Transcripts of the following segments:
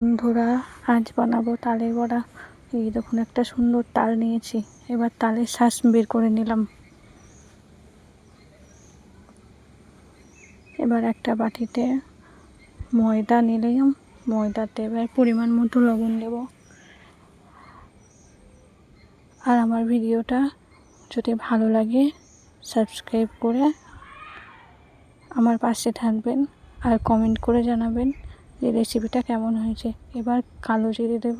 বন্ধুরা, আজ বানাবো তালের বড়া। এই দেখুন, একটা সুন্দর তাল নিয়েছি। এবার তালের শাঁস বের করে নিলাম। এবার একটা বাটিতে ময়দা নিলাম। ময়দাতে এবার পরিমাণ মতো লবণ দেব। আর আমার ভিডিওটা যদি ভালো লাগে সাবস্ক্রাইব করে আমার পাশে থাকবেন আর কমেন্ট করে জানাবেন যে রেসিপিটা কেমন হয়েছে। এবার কালো জিরে দেব।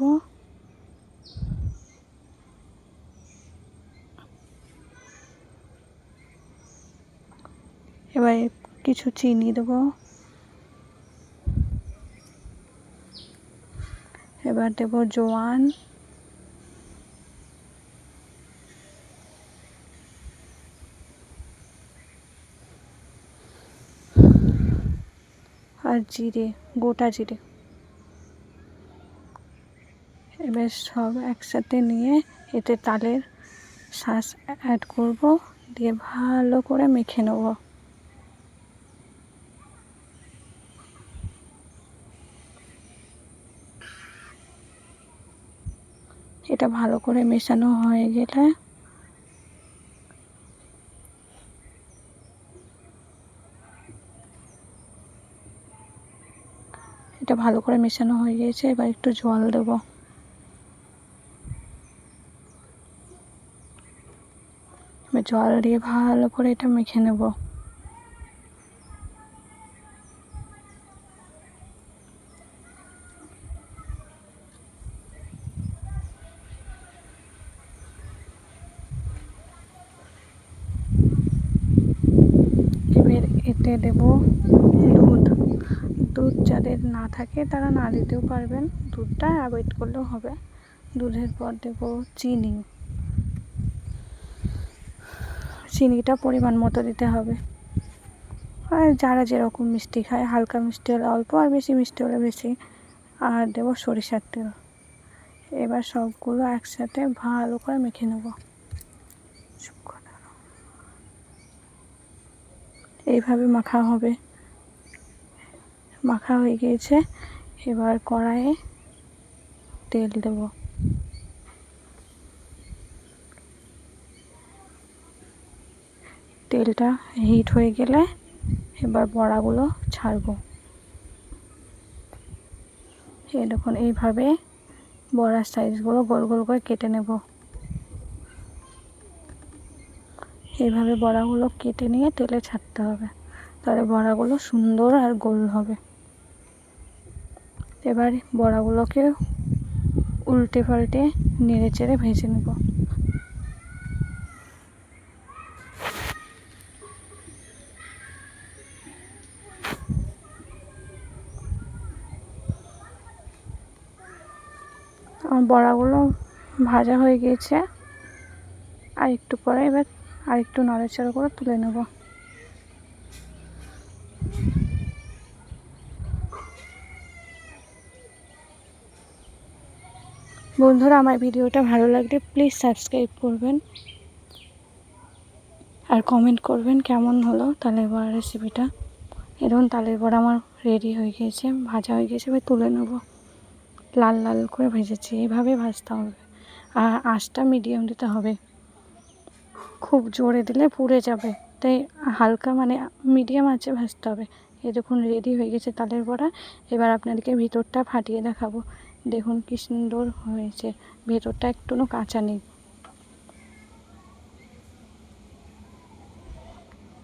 এবার কিছু চিনি দেবো। এবার দেব জোয়ান, আর জিরে, গোটা জিরে। এবার সব একসাথে নিয়ে এতে তালের শাঁস অ্যাড করব, দিয়ে ভালো করে মেখে নেব। এটা ভালো করে মেশানো হয়ে গেলে এটা ভালো করে মেশানো হয়ে গেছে। এবার একটু জল দেব। এবার জল দিয়ে ভালো করে এটা মেখে নেব। এবার এতে দেব দুধ। দুধ যাদের না থাকে তারা না দিতেও পারবেন, দুধটা অ্যাভয়েড করলেও হবে। দুধের পর দেব চিনি। চিনিটা পরিমাণ মতো দিতে হবে। আর যারা যেরকম মিষ্টি খায়, হালকা মিষ্টি হলে অল্প, আর বেশি মিষ্টি হলে বেশি। আর দেব সরিষার তেল। এবার সবগুলো একসাথে ভালো করে মেখে নেব। এইভাবে মাখা হবে। মাখা হয়ে গিয়েছে। এবার কড়াইয়ে তেল দেব। তেলটা হিট হয়ে গেলে এবার বড়াগুলো ছাড়বো। এই দেখুন, এইভাবে বড়ার সাইজগুলো গোল গোল করে কেটে নেব। এইভাবে বড়াগুলো কেটে নিয়ে তেলে ছাড়তে হবে, তাহলে বড়াগুলো সুন্দর আর গোল হবে। এবার বড়াগুলোকে উল্টে পাল্টে নেড়ে চেড়ে ভেজে নেব। আমার বড়াগুলো ভাজা হয়ে গিয়েছে। আর একটু পরে এবার আর একটু নাড়াচাড়া করে তুলে নেব। বন্ধুরা, আমার ভিডিওটা ভালো লাগলে প্লিজ সাবস্ক্রাইব করবেন আর কমেন্ট করবেন কেমন হলো তালের বড়া রেসিপিটা। এরকম তালের বড়া আমার রেডি হয়ে গিয়েছে, ভাজা হয়ে গেছে। এবার তুলে নেব। লাল লাল করে ভেজেছি, এইভাবে ভাজতে হবে। আর আঁচটা মিডিয়াম দিতে হবে, খুব জোরে দিলে পুড়ে যাবে। তাই হালকা মানে মিডিয়াম আঁচে ভাজতে হবে। এই দেখুন, রেডি হয়ে গেছে তালের বড়া। এবার আপনাদেরকে ভিতরটা ফাটিয়ে দেখাবো। দেখুন কি সুন্দর হয়েছে, ভেতরটা একটুও কাঁচা নেই।